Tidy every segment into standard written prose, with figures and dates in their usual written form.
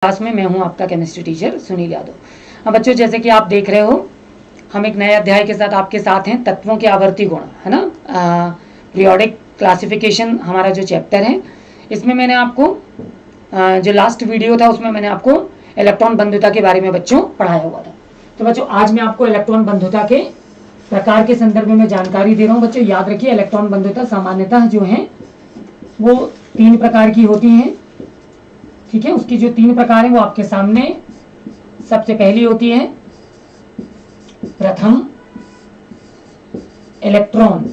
Class में मैं हूं आपका केमिस्ट्री टीचर सुनील यादव। अब बच्चों, जैसे कि आप देख रहे हो, हम एक नए अध्याय के साथ आपके साथ हैं, तत्वों के आवर्ती गुण, है ना। पीरियोडिक क्लासिफिकेशन हमारा जो चैप्टर है, इसमें मैंने आपको जो लास्ट वीडियो था उसमें मैंने आपको इलेक्ट्रॉन बंधुता के बारे में बच्चों पढ़ाया हुआ था। तो बच्चों, आज मैं आपको इलेक्ट्रॉन बंधुता के प्रकार के संदर्भ में जानकारी दे रहा हूँ। बच्चों याद रखिए, इलेक्ट्रॉन बंधुता सामान्यतः जो है वो 3 प्रकार की होती है। ठीक है, उसकी जो 3 प्रकार है वो आपके सामने। सबसे पहली होती है प्रथम इलेक्ट्रॉन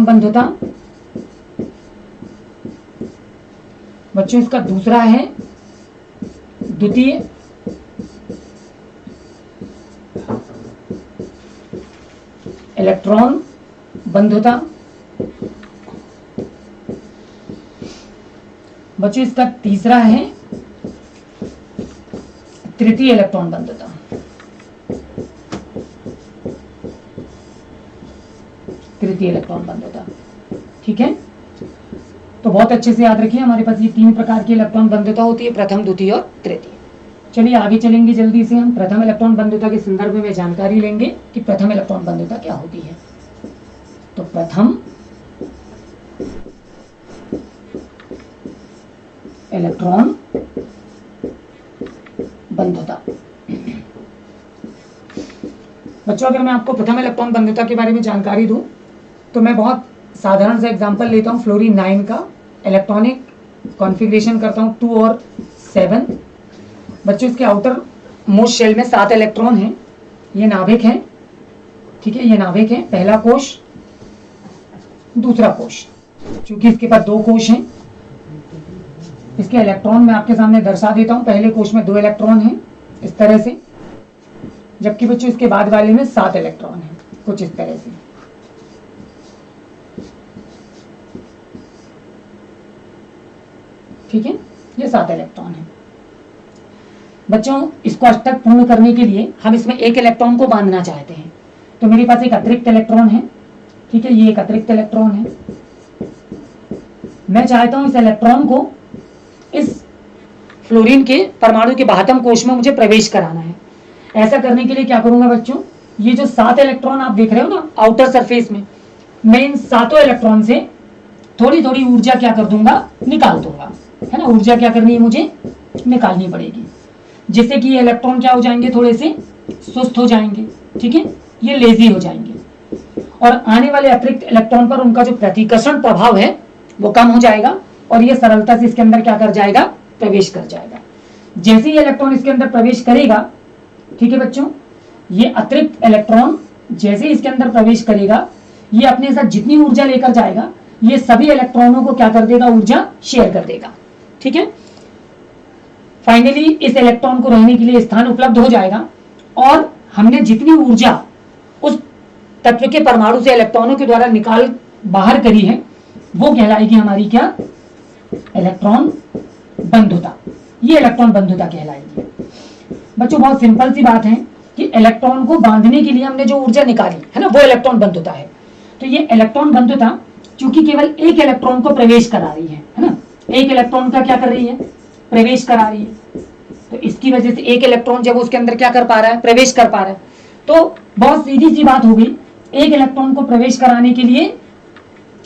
बंधुता। बच्चों, इसका दूसरा है द्वितीय इलेक्ट्रॉन बंधुता। बच्चों, इसका तीसरा है तृतीय इलेक्ट्रॉन बंधुता। तृतीय इलेक्ट्रॉन बंधुता। ठीक है, तो बहुत अच्छे से याद रखिए, हमारे पास ये 3 प्रकार की इलेक्ट्रॉन बंधुता होती है, प्रथम, द्वितीय और तृतीय। चलिए आगे चलेंगे जल्दी से। हम प्रथम इलेक्ट्रॉन बंधुता के संदर्भ में जानकारी लेंगे कि प्रथम इलेक्ट्रॉन बंधुता क्या होती है। तो प्रथम इलेक्ट्रॉन बंधुता। बच्चों, अगर मैं आपको प्रथम इलेक्ट्रॉन बंधुता के बारे में जानकारी दूं तो मैं बहुत साधारण सा एग्जांपल लेता हूं, फ्लोरीन 9 का इलेक्ट्रॉनिक कॉन्फ़िगरेशन करता हूं 2 और 7। बच्चों, इसके आउटर मोस्ट शेल में 7 इलेक्ट्रॉन हैं। ये नाभिक है। ठीक है, ये नाभिक है, पहला कोश, दूसरा कोश। चूंकि इसके पास 2 कोश हैं, इसके इलेक्ट्रॉन मैं आपके सामने दर्शा देता हूं। पहले कोश में 2 इलेक्ट्रॉन हैं इस तरह से, जबकि बच्चों इसके बाद वाले में 7 इलेक्ट्रॉन हैं, कुछ इस तरह से। ठीक है, ये 7 इलेक्ट्रॉन हैं। बच्चों, इसको अष्टक पूर्ण करने के लिए हम इसमें एक इलेक्ट्रॉन को बांधना चाहते हैं, तो मेरे पास एक अतिरिक्त इलेक्ट्रॉन है। ठीक है, ये एक अतिरिक्त इलेक्ट्रॉन है। मैं चाहता हूं इस इलेक्ट्रॉन को इस फ्लोरीन के परमाणु के बाह्यतम कोश में मुझे प्रवेश कराना है। ऐसा करने के लिए क्या करूंगा बच्चों, ये जो 7 इलेक्ट्रॉन आप देख रहे हो ना आउटर सरफेस में, मैं इन 7 इलेक्ट्रॉन से थोड़ी थोड़ी ऊर्जा क्या कर दूंगा, निकाल दूंगा, है ना। ऊर्जा क्या करनी है, मुझे निकालनी पड़ेगी, जिससे कि ये इलेक्ट्रॉन क्या हो जाएंगे, थोड़े से सुस्त हो जाएंगे। ठीक है, ये लेजी हो जाएंगे और आने वाले अतिरिक्त इलेक्ट्रॉन पर उनका जो प्रतिकर्षण प्रभाव है वो कम हो जाएगा और ये सरलता से इसके अंदर क्या कर जाएगा, प्रवेश कर जाएगा। जैसे ही इलेक्ट्रॉन इसके अंदर प्रवेश करेगा, ठीक है बच्चों, ये अतिरिक्त इलेक्ट्रॉन जैसे ही इसके अंदर प्रवेश करेगा, ये अपने साथ जितनी ऊर्जा लेकर जाएगा, ये सभी इलेक्ट्रॉनों को क्या कर देगा, ऊर्जा शेयर कर देगा। ठीक है, फाइनली इस इलेक्ट्रॉन को रहने के लिए स्थान उपलब्ध हो जाएगा और हमने जितनी ऊर्जा उस तत्व के परमाणु से इलेक्ट्रॉनों के द्वारा निकाल बाहर करी है वो कहलाएगी हमारी क्या, इलेक्ट्रॉन बंधुता। ये इलेक्ट्रॉन बंधुता कहलाएगी। बच्चों, बहुत सिंपल सी बात है कि इलेक्ट्रॉन को बांधने के लिए हमने जो ऊर्जा निकाली है ना, वो इलेक्ट्रॉन बंधुता है। तो ये इलेक्ट्रॉन बंधुता चूंकि केवल एक इलेक्ट्रॉन को प्रवेश करा रही है ना, एक इलेक्ट्रॉन का क्या कर रही है, प्रवेश करा रही है। तो इसकी वजह से एक इलेक्ट्रॉन जब उसके अंदर क्या कर पा रहा है, प्रवेश कर पा रहा है, तो बहुत सीधी सी बात हो गई, एक इलेक्ट्रॉन को प्रवेश कराने के लिए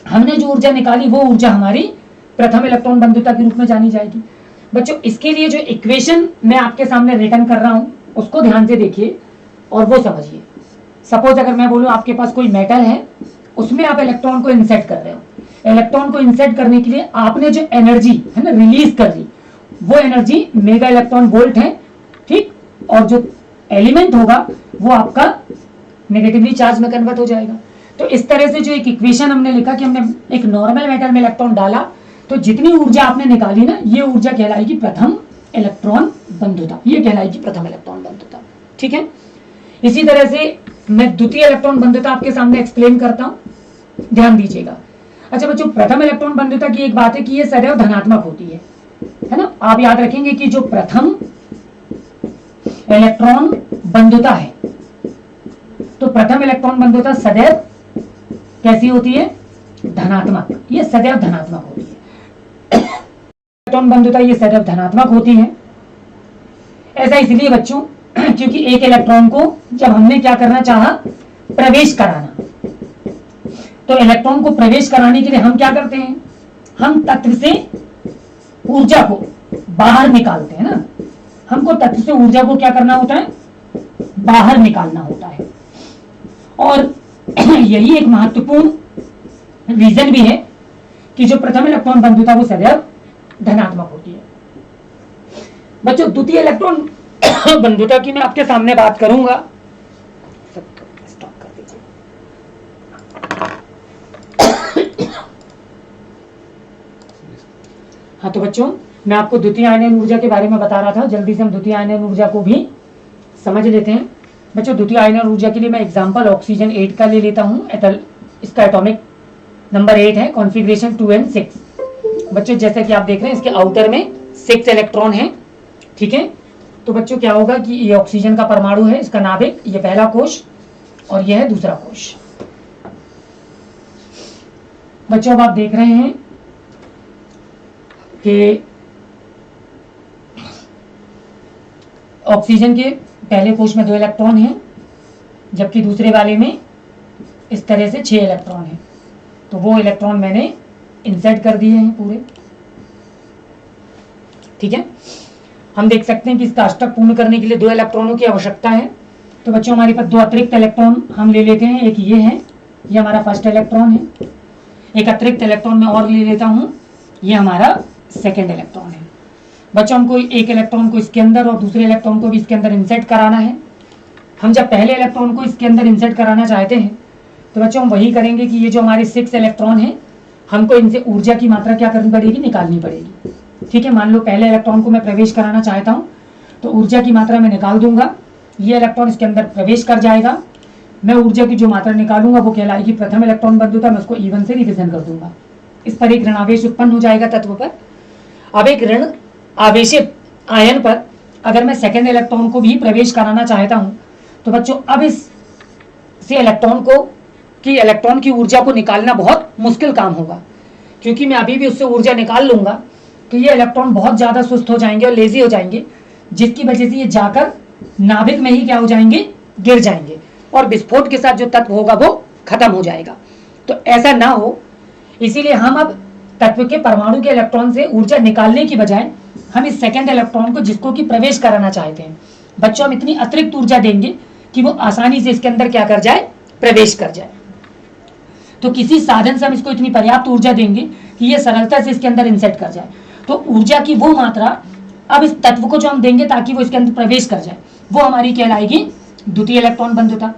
हमने जो ऊर्जा निकाली वो ऊर्जा हमारी प्रथम इलेक्ट्रॉन बंधुता के रूप में जानी जाएगी। बच्चों, इसके लिए जो इक्वेशन मैं आपके सामने रेकन कर रहा हूं उसको ध्यान से देखिए और वो समझिए। सपोज अगर मैं बोलूं आपके पास कोई मेटल है, उसमें आप इलेक्ट्रॉन को इंसर्ट कर रहे हो। इलेक्ट्रॉन को इंसर्ट करने के लिए आपने जो एनर्जी है ना रिलीज कर दी, वो एनर्जी मेगा इलेक्ट्रॉन वोल्ट है। ठीक, और जो एलिमेंट होगा वो आपका नेगेटिवली चार्ज में कन्वर्ट हो जाएगा। तो इस तरह से जो एक इक्वेशन हमने लिखा कि हमने एक नॉर्मल मेटल में इलेक्ट्रॉन डाला, तो जितनी ऊर्जा आपने निकाली ना, ये ऊर्जा कहलाएगी प्रथम इलेक्ट्रॉन बंधुता। ये कहलाएगी प्रथम इलेक्ट्रॉन बंधुता। ठीक है, इसी तरह से मैं द्वितीय इलेक्ट्रॉन बंधुता आपके सामने एक्सप्लेन करता हूं, ध्यान दीजिएगा। अच्छा बच्चों, प्रथम इलेक्ट्रॉन बंधुता की एक बात है कि ये सदैव धनात्मक होती है ना। आप याद रखेंगे कि जो प्रथम इलेक्ट्रॉन बंधुता है, तो प्रथम इलेक्ट्रॉन बंधुता सदैव कैसी होती है, धनात्मक। ये सदैव धनात्मक होती है। इलेक्ट्रॉन बंधुता ये सदैव धनात्मक होती है। ऐसा इसलिए बच्चों क्योंकि एक इलेक्ट्रॉन को जब हमने क्या करना चाहा, प्रवेश कराना, तो इलेक्ट्रॉन को प्रवेश कराने के लिए हम क्या करते हैं, हम तत्व से ऊर्जा को बाहर निकालते हैं ना। हमको तत्व से ऊर्जा को क्या करना होता है, बाहर निकालना होता है। और यही एक महत्वपूर्ण रीजन भी है कि जो प्रथम इलेक्ट्रॉन बंधुता वो सदैव धनात्मक होती है। बच्चों द्वितीय इलेक्ट्रॉन बंधुता की मैं आपके सामने बात करूंगा। स्टॉप कर दीजिए। हाँ तो बच्चों मैं आपको द्वितीय आयनीय ऊर्जा के बारे में बता रहा था। जल्दी से हम द्वितीय आयनीय ऊर्जा को भी समझ लेते हैं। बच्चों द्वितीय आयनीय ऊर्जा के लिए मैं एग्जांपल ऑक्सीजन 8 का ले लेता हूँ। इसका एटॉमिक नंबर 8 है, कॉन्फ़िगरेशन 2n6। बच्चों जैसे कि आप देख रहे हैं इसके आउटर में 6 इलेक्ट्रॉन है, ठीक है। तो बच्चों क्या होगा कि ये ऑक्सीजन का परमाणु है, इसका नाभिक, ये पहला कोश और यह है दूसरा कोश। बच्चों अब आप देख रहे हैं कि ऑक्सीजन के पहले कोश में 2 इलेक्ट्रॉन हैं, जबकि दूसरे वाले में इस तरह से 6 इलेक्ट्रॉन हैं। तो वो इलेक्ट्रॉन मैंने इंसर्ट कर दिए हैं पूरे, ठीक है। हम देख सकते हैं कि इसका अष्टक पूर्ण करने के लिए 2 इलेक्ट्रॉनों की आवश्यकता है। तो बच्चों हमारे पास 2 अतिरिक्त इलेक्ट्रॉन हम ले लेते हैं। एक ये है, ये हमारा फर्स्ट इलेक्ट्रॉन है। एक अतिरिक्त इलेक्ट्रॉन मैं और ले लेता हूं, ये हमारा सेकेंड इलेक्ट्रॉन है। बच्चों हमको एक इलेक्ट्रॉन को इसके अंदर और दूसरे इलेक्ट्रॉन को भी इसके अंदर इंसर्ट कराना है। हम जब पहले इलेक्ट्रॉन को इसके अंदर इंसर्ट कराना चाहते हैं तो बच्चों हम वही करेंगे कि ये जो हमारे 6 इलेक्ट्रॉन हैं, हमको इनसे ऊर्जा की मात्रा क्या करनी पड़ेगी, निकालनी पड़ेगी, ठीक है। मान लो पहले इलेक्ट्रॉन को मैं प्रवेश कराना चाहता हूं तो ऊर्जा की मात्रा मैं निकाल दूंगा, ये इलेक्ट्रॉन इसके अंदर प्रवेश कर जाएगा। मैं ऊर्जा की जो मात्रा निकालूंगा वो कहलाएगी प्रथम इलेक्ट्रॉन बंधुता। मैं उसको E1 से रिविजन कर दूंगा। इस पर एक ऋण आवेश उत्पन्न हो जाएगा तत्व पर। अब एक ऋण आवेशित आयन पर अगर मैं सेकेंड इलेक्ट्रॉन को भी प्रवेश कराना चाहता हूं तो बच्चों अब इस से इलेक्ट्रॉन की ऊर्जा को निकालना बहुत मुश्किल काम होगा, क्योंकि मैं अभी भी उससे ऊर्जा निकाल लूंगा तो ये इलेक्ट्रॉन बहुत ज्यादा सुस्त हो जाएंगे और लेजी हो जाएंगे, जिसकी वजह से ये जाकर नाभिक में ही क्या हो जाएंगे, गिर जाएंगे और विस्फोट के साथ जो तत्व होगा वो खत्म हो जाएगा। तो ऐसा ना हो, इसीलिए हम अब तत्व के परमाणु के इलेक्ट्रॉन से ऊर्जा निकालने की बजाय हम इस सेकेंड इलेक्ट्रॉन को, जिसको कि प्रवेश कराना चाहते हैं, बच्चों हम इतनी अतिरिक्त ऊर्जा देंगे कि वो आसानी से इसके अंदर क्या कर जाए, प्रवेश कर जाए। तो किसी साधन से हम इसको इतनी पर्याप्त ऊर्जा देंगे कि ये सरलता से इसके अंदर इंसर्ट कर जाए। तो ऊर्जा की वो मात्रा अब इस तत्व को जो हम देंगे ताकि वो इसके अंदर प्रवेश कर जाए, वो हमारी कहलाएगी द्वितीय इलेक्ट्रॉन बंधुता।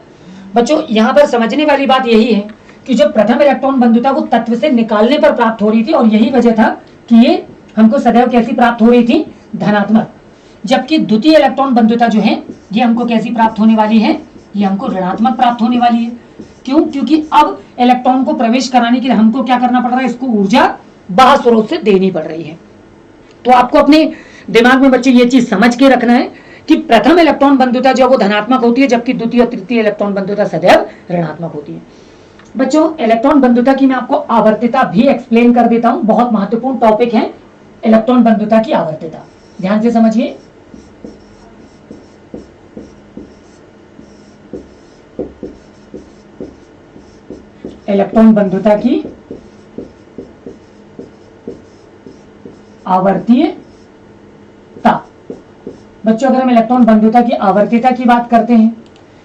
बच्चों यहाँ पर समझने वाली बात यही है कि जो प्रथम इलेक्ट्रॉन बंधुता वो तत्व से निकालने पर प्राप्त हो रही थी, और यही वजह था कि ये हमको सदैव कैसी प्राप्त हो रही थी, धनात्मक। जबकि द्वितीय इलेक्ट्रॉन बंधुता जो है ये हमको कैसी प्राप्त होने वाली है, ये हमको ऋणात्मक प्राप्त होने वाली है। क्यों? क्योंकि अब इलेक्ट्रॉन को प्रवेश कराने के लिए हमको क्या करना पड़ रहा है, इसको ऊर्जा बाह्य स्रोत से देनी पड़ रही है। तो आपको अपने दिमाग में बच्चों ये चीज समझ के रखना है कि प्रथम इलेक्ट्रॉन बंधुता जो वो धनात्मक होती है, जबकि द्वितीय और तृतीय इलेक्ट्रॉन बंधुता सदैव ऋणात्मक होती है। बच्चों इलेक्ट्रॉन बंधुता की मैं आपको आवर्तिता भी एक्सप्लेन कर देता हूं। बहुत महत्वपूर्ण टॉपिक है इलेक्ट्रॉन बंधुता की आवर्तिता, ध्यान से समझिए। इलेक्ट्रॉन बंधुता की आवर्तीयता। बच्चों अगर हम इलेक्ट्रॉन बंधुता की आवर्तीयता की बात करते हैं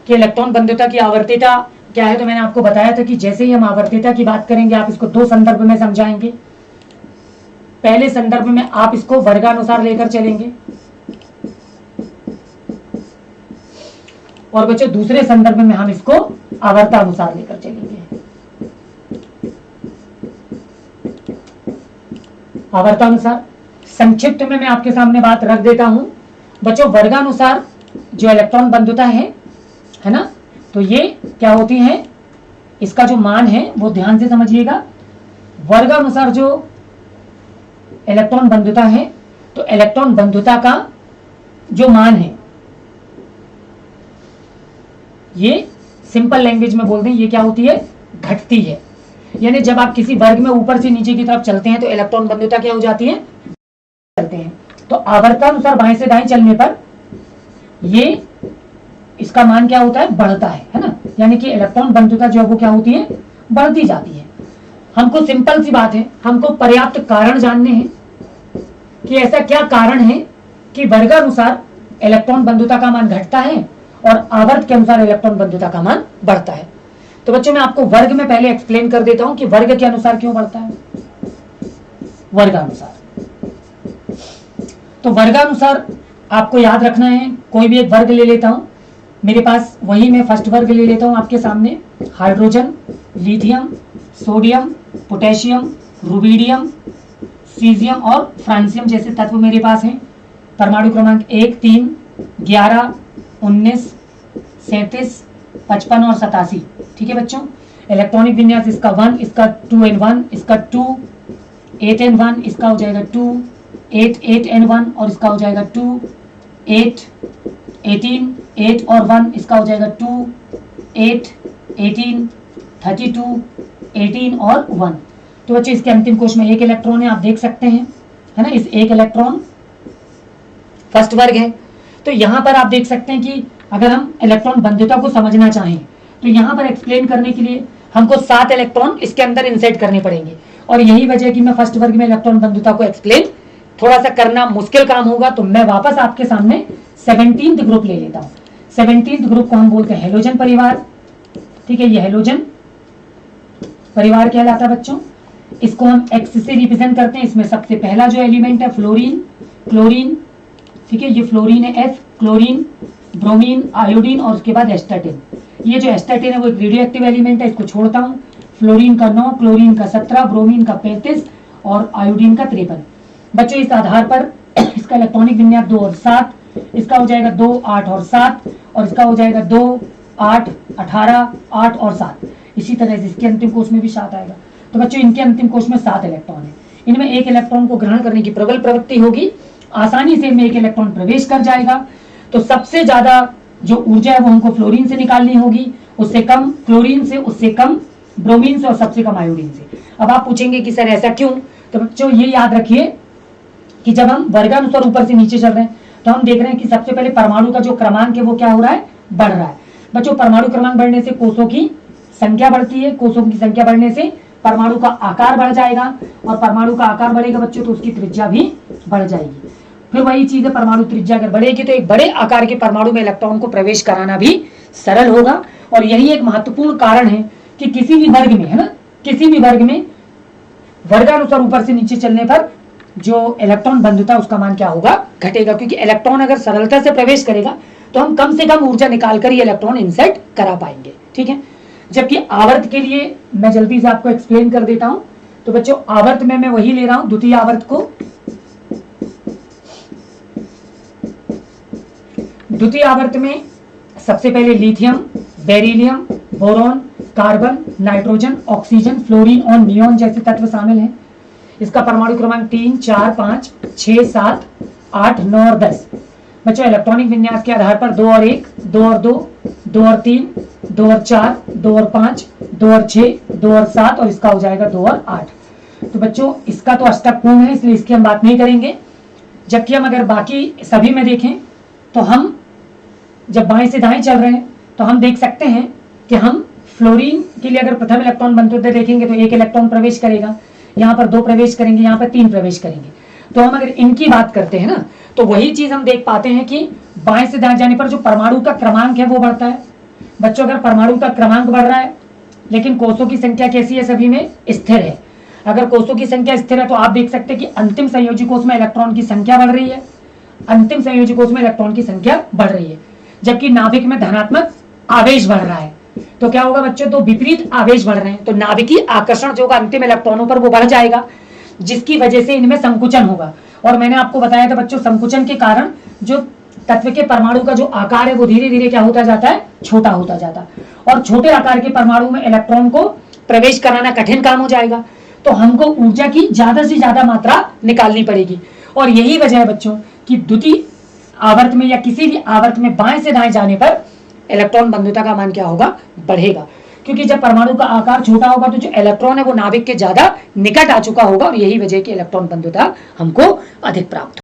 कि इलेक्ट्रॉन बंधुता की आवर्तीयता क्या है, तो मैंने आपको बताया था कि जैसे ही हम आवर्तीयता की बात करेंगे आप इसको 2 संदर्भ में समझाएंगे। पहले संदर्भ में आप इसको वर्गानुसार लेकर चलेंगे, और बच्चों दूसरे संदर्भ में हम इसको आवर्तानुसार लेकर चलेंगे। आवर्तानुसार संक्षिप्त में मैं आपके सामने बात रख देता हूं। बच्चों वर्गानुसार जो इलेक्ट्रॉन बंधुता है ना, तो ये क्या होती है, इसका जो मान है वो ध्यान से समझिएगा। वर्गानुसार जो इलेक्ट्रॉन बंधुता है, तो इलेक्ट्रॉन बंधुता का जो मान है, ये सिंपल लैंग्वेज में बोल दें, ये क्या होती है, घटती है। यानी जब आप किसी वर्ग में ऊपर से नीचे की तरफ चलते हैं तो इलेक्ट्रॉन बंधुता क्या हो जाती है, करते हैं। तो आवर्तानुसार बाएं से दाएं चलने पर ये इसका मान क्या होता है, बढ़ता है ना, यानी कि इलेक्ट्रॉन बंधुता जो है वो क्या होती है, बढ़ती जाती है। हमको सिंपल सी बात है, हमको पर्याप्त कारण जानने हैं कि ऐसा क्या कारण है कि वर्गानुसार इलेक्ट्रॉन बंधुता का मान घटता है और आवर्त के अनुसार इलेक्ट्रॉन बंधुता का मान बढ़ता है। तो बच्चों मैं आपको वर्ग में पहले एक्सप्लेन कर देता हूं कि वर्ग के अनुसार क्यों बढ़ता है। वर्गानुसार, तो वर्गानुसार आपको याद रखना है, कोई भी एक वर्ग ले लेता हूं, मेरे पास वही मैं फर्स्ट वर्ग ले लेता हूं आपके सामने। Hydrogen, lithium, sodium, potassium, rubidium, caesium और फ्रांसियम जैसे तत्व मेरे पास हैं। परमाणु क्रमांक 1, 3, 11, 19, 37, 55 और 87। ठीक है बच्चों, इलेक्ट्रॉनिक विन्यास इसका 1, इसका 2n1, इसका 2, 8n1, इसका हो जाएगा 2, 8, 8n1 और इसका हो जाएगा 2, 8, 18, 8 और 1 इसका हो जाएगा 2, 8, 18, 32, 18 और 1। तो बच्चों इसके अंतिम कोश में एक इलेक्ट्रॉन है, आप देख सकते हैं, है ना, इस एक इलेक्ट्रॉन फर्स्ट वर्ग है। तो यहां पर आप देख सकते हैं कि अगर हम इलेक्ट्रॉन बंधुता को समझना चाहें तो यहां पर एक्सप्लेन करने के लिए हमको 7 इलेक्ट्रॉन इसके अंदर इंसर्ट करने पड़ेंगे, और यही वजह है कि मैं फर्स्ट वर्ग में इलेक्ट्रॉन बंधुता को एक्सप्लेन थोड़ा सा करना मुश्किल काम होगा। तो मैं वापस आपके सामने 17th ग्रुप ले लेता हूं। 17th ग्रुप को हम बोलते हैं हेलोजन परिवार। ठीक है, ये हेलोजन परिवार कहलाता है बच्चों। इसको हम X से रिप्रेजेंट करते हैं। इसमें सबसे पहला जो एलिमेंट है फ्लोरीन, क्लोरीन, ठीक है, ये फ्लोरीन है F, क्लोरीन, ब्रोमीन, आयोडीन और उसके बाद एस्टाटिन। ये जो एस्टाटिन है वो एक रेडियो एक्टिव एलिमेंट है, इसको छोड़ता हूँ। फ्लोरीन का 9, क्लोरीन का 17, ब्रोमीन का 35 और आयोडीन का 53। बच्चों इस आधार पर इसका इलेक्ट्रॉनिक विन्यास 2 और 7, इसका हो जाएगा 2, 8 और 7 और इसका हो जाएगा 2, 8, 18, 8 और 7। इसी तरह से इसके अंतिम कोश में भी 7 आएगा। तो बच्चों इनके अंतिम कोश में 7 इलेक्ट्रॉन है। इनमें एक इलेक्ट्रॉन को ग्रहण करने की प्रबल प्रवृत्ति होगी, आसानी से इनमें एक इलेक्ट्रॉन प्रवेश कर जाएगा। तो सबसे ज्यादा जो ऊर्जा है वो हमको फ्लोरीन से निकालनी होगी, उससे कम क्लोरीन से, उससे कम ब्रोमीन से और सबसे कम आयोडीन से। अब आप पूछेंगे कि सर ऐसा क्यों? तो बच्चों ये याद रखिए कि जब हम वर्गानुसार ऊपर से नीचे चल रहे हैं तो हम देख रहे हैं कि सबसे पहले परमाणु का जो क्रमांक है वो क्या हो रहा है, बढ़ रहा है। बच्चों परमाणु क्रमांक बढ़ने से कोषों की संख्या बढ़ती है, कोषों की संख्या बढ़ने से परमाणु का आकार बढ़ जाएगा, और परमाणु का आकार बढ़ेगा बच्चों तो उसकी त्रिज्या भी बढ़ जाएगी। फिर वही चीज है, परमाणु त्रिज्या अगर बढ़ेगी तो एक बड़े आकार के परमाणु में इलेक्ट्रॉन को प्रवेश कराना भी सरल होगा। और यही एक महत्वपूर्ण कारण है कि किसी भी वर्ग में, है ना, किसी भी वर्ग में वर्गानुसार ऊपर से नीचे चलने पर जो इलेक्ट्रॉन बंधुता उसका मान क्या होगा, घटेगा। क्योंकि इलेक्ट्रॉन अगर सरलता से प्रवेश करेगा तो हम कम से कम ऊर्जा निकालकर ये इलेक्ट्रॉन इंसर्ट करा पाएंगे। ठीक है, जबकि आवर्त के लिए मैं जल्दी से आपको एक्सप्लेन कर देता हूं। तो बच्चों आवर्त में मैं वही ले रहा हूं, द्वितीय आवर्त को। द्वितीय आवर्त में सबसे पहले lithium, beryllium, boron, carbon, nitrogen, oxygen, fluorine और नियोन जैसे तत्व शामिल हैं। इसका परमाणु क्रमांक 3, 4, 5, 6, 7, 8, 9 और 10। बच्चों इलेक्ट्रॉनिक विन्यास के आधार पर 2 और 1, 2 और 2, 2 और 3, 2 और 4, 2 और 5, 2 और 6, 2 और 7 और इसका हो जाएगा 2 और 8। तो बच्चों इसका तो अष्टक पूर्ण है, इसलिए इसकी हम बात नहीं करेंगे। जबकि हम अगर बाकी सभी में देखें तो हम जब बाएं से दाएं चल रहे हैं तो हम देख सकते हैं कि हम फ्लोरीन के लिए अगर प्रथम इलेक्ट्रॉन बंधुता देखेंगे तो 1 इलेक्ट्रॉन प्रवेश करेगा, यहाँ पर 2 प्रवेश करेंगे, यहाँ पर 3 प्रवेश करेंगे। तो हम अगर इनकी बात करते हैं ना तो वही चीज हम देख पाते हैं कि बाएं से दाएं जाने पर जो परमाणु का क्रमांक है वो बढ़ता है। बच्चों अगर परमाणु का क्रमांक बढ़ रहा है लेकिन कोषों की संख्या कैसी है, सभी में स्थिर है। अगर कोषों की संख्या स्थिर है तो आप देख सकते हैं कि अंतिम संयोजी कोष में इलेक्ट्रॉन की संख्या बढ़ रही है, अंतिम संयोजी कोष में इलेक्ट्रॉन की संख्या बढ़ रही है। जबकि नाभिक में धनात्मक आवेश बढ़ रहा है। तो क्या होगा बच्चों, तो विपरीत आवेश बढ़ रहे हैं तो नाभिकीय आकर्षण जो होगा अंतिम इलेक्ट्रॉनों पर वो बढ़ जाएगा, जिसकी वजह से इनमें संकुचन होगा। और मैंने आपको बताया था बच्चों संकुचन के कारण जो तत्व के परमाणु का जो आकार है वो धीरे धीरे क्या होता जाता है, छोटा होता जाता है। और छोटे आकार के परमाणु में इलेक्ट्रॉन को प्रवेश कराना कठिन काम हो जाएगा। तो हमको ऊर्जा की ज्यादा से ज्यादा मात्रा निकालनी पड़ेगी। और यही वजह है बच्चों कि द्वितीय आवर्त में या किसी भी आवर्त में बाएं से दाएं जाने पर इलेक्ट्रॉन बंधुता का मान क्या होगा, बढ़ेगा। क्योंकि जब परमाणु का आकार छोटा होगा तो जो इलेक्ट्रॉन है वो नाभिक के ज्यादा निकट आ चुका होगा और यही वजह की इलेक्ट्रॉन बंधुता हमको अधिक प्राप्त